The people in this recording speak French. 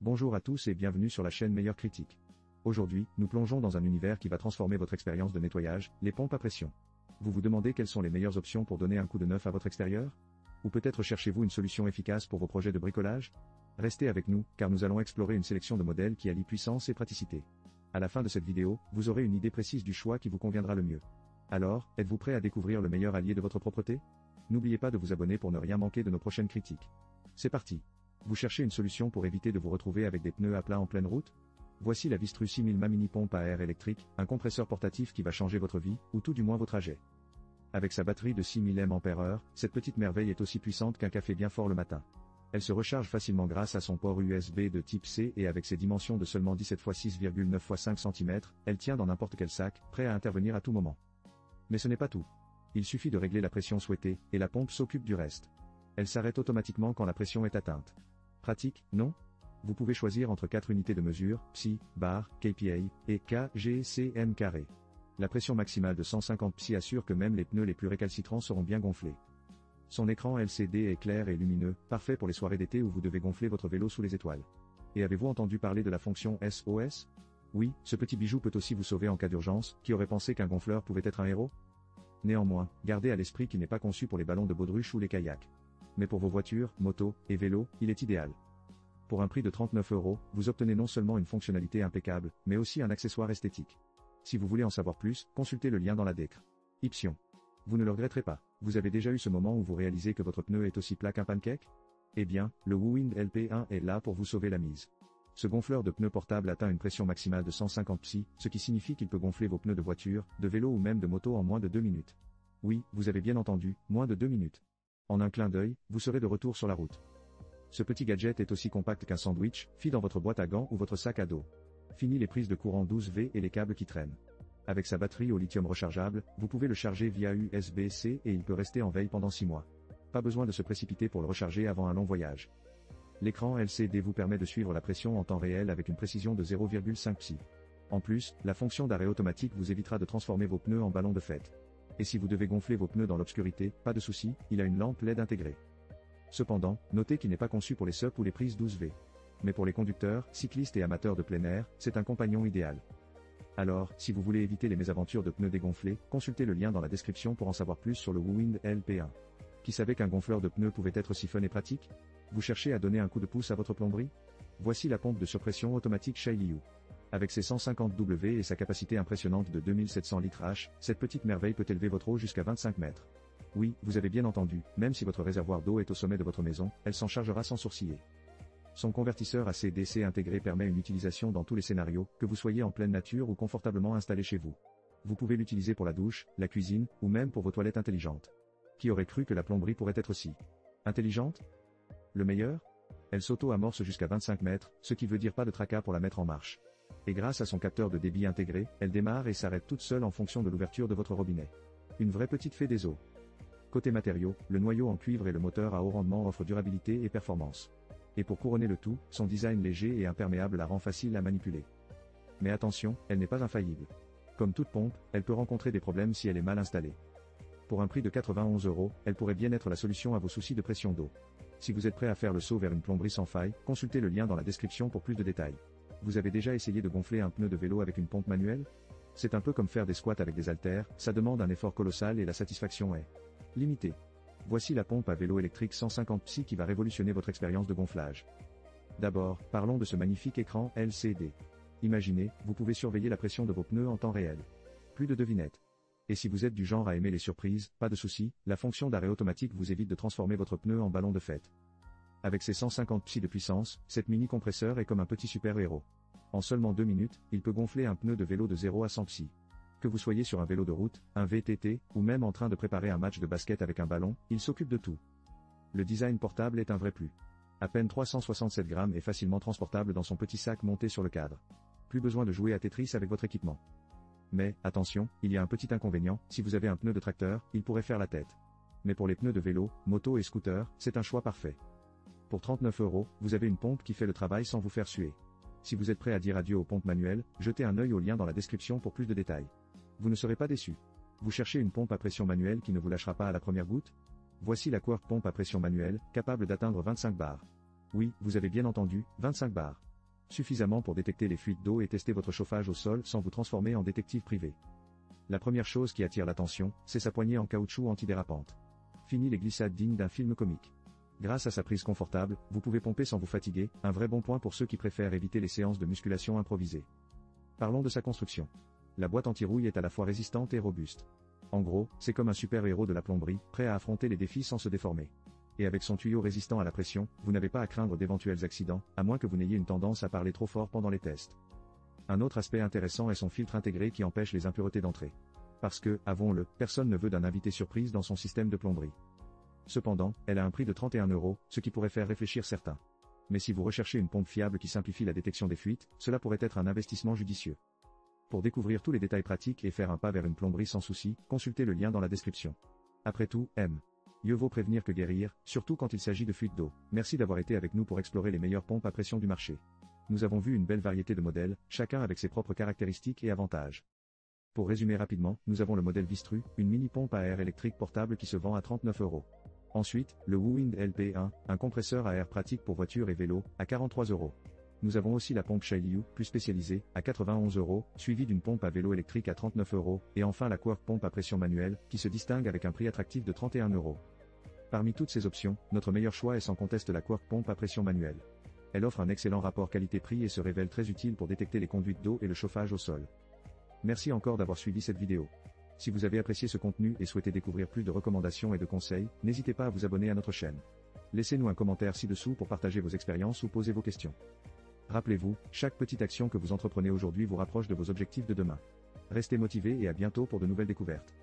Bonjour à tous et bienvenue sur la chaîne Meilleure Critique. Aujourd'hui, nous plongeons dans un univers qui va transformer votre expérience de nettoyage, les pompes à pression. Vous vous demandez quelles sont les meilleures options pour donner un coup de neuf à votre extérieur? Ou peut-être cherchez-vous une solution efficace pour vos projets de bricolage? Restez avec nous, car nous allons explorer une sélection de modèles qui allient puissance et praticité. À la fin de cette vidéo, vous aurez une idée précise du choix qui vous conviendra le mieux. Alors, êtes-vous prêt à découvrir le meilleur allié de votre propreté? N'oubliez pas de vous abonner pour ne rien manquer de nos prochaines critiques. C'est parti! Vous cherchez une solution pour éviter de vous retrouver avec des pneus à plat en pleine route? Voici la Vistru 6000 Ma Mini Pompe à air électrique, un compresseur portatif qui va changer votre vie, ou tout du moins vos trajets. Avec sa batterie de 6000 mAh, cette petite merveille est aussi puissante qu'un café bien fort le matin. Elle se recharge facilement grâce à son port USB de type C et avec ses dimensions de seulement 17 x 6,9 x 5 cm, elle tient dans n'importe quel sac, prêt à intervenir à tout moment. Mais ce n'est pas tout. Il suffit de régler la pression souhaitée, et la pompe s'occupe du reste. Elle s'arrête automatiquement quand la pression est atteinte. Pratique, non? Vous pouvez choisir entre 4 unités de mesure, PSI, bar, KPA, et KGCM carré. La pression maximale de 150 PSI assure que même les pneus les plus récalcitrants seront bien gonflés. Son écran LCD est clair et lumineux, parfait pour les soirées d'été où vous devez gonfler votre vélo sous les étoiles. Et avez-vous entendu parler de la fonction SOS? Oui, ce petit bijou peut aussi vous sauver en cas d'urgence. Qui aurait pensé qu'un gonfleur pouvait être un héros? Néanmoins, gardez à l'esprit qu'il n'est pas conçu pour les ballons de baudruche ou les kayaks. Mais pour vos voitures, motos, et vélos, il est idéal. Pour un prix de 39 €, vous obtenez non seulement une fonctionnalité impeccable, mais aussi un accessoire esthétique. Si vous voulez en savoir plus, consultez le lien dans la description. Vous ne le regretterez pas. Vous avez déjà eu ce moment où vous réalisez que votre pneu est aussi plat qu'un pancake? Eh bien, le WooWind LP1 est là pour vous sauver la mise. Ce gonfleur de pneus portable atteint une pression maximale de 150 PSI, ce qui signifie qu'il peut gonfler vos pneus de voiture, de vélo ou même de moto en moins de 2 minutes. Oui, vous avez bien entendu, moins de 2 minutes. En un clin d'œil, vous serez de retour sur la route. Ce petit gadget est aussi compact qu'un sandwich, fit dans votre boîte à gants ou votre sac à dos. Fini les prises de courant 12V et les câbles qui traînent. Avec sa batterie au lithium rechargeable, vous pouvez le charger via USB-C et il peut rester en veille pendant 6 mois. Pas besoin de se précipiter pour le recharger avant un long voyage. L'écran LCD vous permet de suivre la pression en temps réel avec une précision de 0,5 PSI. En plus, la fonction d'arrêt automatique vous évitera de transformer vos pneus en ballons de fête. Et si vous devez gonfler vos pneus dans l'obscurité, pas de souci, il a une lampe LED intégrée. Cependant, notez qu'il n'est pas conçu pour les SUP ou les prises 12V. Mais pour les conducteurs, cyclistes et amateurs de plein air, c'est un compagnon idéal. Alors, si vous voulez éviter les mésaventures de pneus dégonflés, consultez le lien dans la description pour en savoir plus sur le WooWind LP1. Qui savait qu'un gonfleur de pneus pouvait être si fun et pratique? Vous cherchez à donner un coup de pouce à votre plomberie? Voici la pompe de surpression automatique Shailiu. Avec ses 150 W et sa capacité impressionnante de 2700 litres H, cette petite merveille peut élever votre eau jusqu'à 25 mètres. Oui, vous avez bien entendu, même si votre réservoir d'eau est au sommet de votre maison, elle s'en chargera sans sourciller. Son convertisseur AC/DC intégré permet une utilisation dans tous les scénarios, que vous soyez en pleine nature ou confortablement installé chez vous. Vous pouvez l'utiliser pour la douche, la cuisine, ou même pour vos toilettes intelligentes. Qui aurait cru que la plomberie pourrait être si intelligente? Le meilleur? Elle s'auto-amorce jusqu'à 25 mètres, ce qui veut dire pas de tracas pour la mettre en marche. Et grâce à son capteur de débit intégré, elle démarre et s'arrête toute seule en fonction de l'ouverture de votre robinet. Une vraie petite fée des eaux. Côté matériaux, le noyau en cuivre et le moteur à haut rendement offrent durabilité et performance. Et pour couronner le tout, son design léger et imperméable la rend facile à manipuler. Mais attention, elle n'est pas infaillible. Comme toute pompe, elle peut rencontrer des problèmes si elle est mal installée. Pour un prix de 91 €, elle pourrait bien être la solution à vos soucis de pression d'eau. Si vous êtes prêt à faire le saut vers une plomberie sans faille, consultez le lien dans la description pour plus de détails. Vous avez déjà essayé de gonfler un pneu de vélo avec une pompe manuelle? C'est un peu comme faire des squats avec des haltères, ça demande un effort colossal et la satisfaction est limitée. Voici la pompe à vélo électrique 150 PSI qui va révolutionner votre expérience de gonflage. D'abord, parlons de ce magnifique écran LCD. Imaginez, vous pouvez surveiller la pression de vos pneus en temps réel. Plus de devinettes. Et si vous êtes du genre à aimer les surprises, pas de souci, la fonction d'arrêt automatique vous évite de transformer votre pneu en ballon de fête. Avec ses 150 PSI de puissance, cette mini compresseur est comme un petit super-héros. En seulement 2 minutes, il peut gonfler un pneu de vélo de 0 à 100 PSI. Que vous soyez sur un vélo de route, un VTT, ou même en train de préparer un match de basket avec un ballon, il s'occupe de tout. Le design portable est un vrai plus. À peine 367 grammes et facilement transportable dans son petit sac monté sur le cadre. Plus besoin de jouer à Tetris avec votre équipement. Mais, attention, il y a un petit inconvénient, si vous avez un pneu de tracteur, il pourrait faire la tête. Mais pour les pneus de vélo, moto et scooter, c'est un choix parfait. Pour 39 €, vous avez une pompe qui fait le travail sans vous faire suer. Si vous êtes prêt à dire adieu aux pompes manuelles, jetez un œil au lien dans la description pour plus de détails. Vous ne serez pas déçu. Vous cherchez une pompe à pression manuelle qui ne vous lâchera pas à la première goutte? Voici la Quirk pompe à pression manuelle, capable d'atteindre 25 bars. Oui, vous avez bien entendu, 25 bars. Suffisamment pour détecter les fuites d'eau et tester votre chauffage au sol sans vous transformer en détective privé. La première chose qui attire l'attention, c'est sa poignée en caoutchouc antidérapante. Fini les glissades dignes d'un film comique. Grâce à sa prise confortable, vous pouvez pomper sans vous fatiguer, un vrai bon point pour ceux qui préfèrent éviter les séances de musculation improvisées. Parlons de sa construction. La boîte anti-rouille est à la fois résistante et robuste. En gros, c'est comme un super-héros de la plomberie, prêt à affronter les défis sans se déformer. Et avec son tuyau résistant à la pression, vous n'avez pas à craindre d'éventuels accidents, à moins que vous n'ayez une tendance à parler trop fort pendant les tests. Un autre aspect intéressant est son filtre intégré qui empêche les impuretés d'entrer. Parce que, avouons-le, personne ne veut d'un invité surprise dans son système de plomberie. Cependant, elle a un prix de 31 €, ce qui pourrait faire réfléchir certains. Mais si vous recherchez une pompe fiable qui simplifie la détection des fuites, cela pourrait être un investissement judicieux. Pour découvrir tous les détails pratiques et faire un pas vers une plomberie sans souci, consultez le lien dans la description. Après tout, mieux vaut prévenir que guérir, surtout quand il s'agit de fuites d'eau. Merci d'avoir été avec nous pour explorer les meilleures pompes à pression du marché. Nous avons vu une belle variété de modèles, chacun avec ses propres caractéristiques et avantages. Pour résumer rapidement, nous avons le modèle Vistru, une mini pompe à air électrique portable qui se vend à 39 €. Ensuite, le WooWind LP1, un compresseur à air pratique pour voitures et vélos, à 43 €. Nous avons aussi la pompe Shailiu, plus spécialisée, à 91 €, suivie d'une pompe à vélo électrique à 39 €, et enfin la Quirk pompe à pression manuelle, qui se distingue avec un prix attractif de 31 €. Parmi toutes ces options, notre meilleur choix est sans conteste la Quirk pompe à pression manuelle. Elle offre un excellent rapport qualité-prix et se révèle très utile pour détecter les conduites d'eau et le chauffage au sol. Merci encore d'avoir suivi cette vidéo. Si vous avez apprécié ce contenu et souhaitez découvrir plus de recommandations et de conseils, n'hésitez pas à vous abonner à notre chaîne. Laissez-nous un commentaire ci-dessous pour partager vos expériences ou poser vos questions. Rappelez-vous, chaque petite action que vous entreprenez aujourd'hui vous rapproche de vos objectifs de demain. Restez motivés et à bientôt pour de nouvelles découvertes.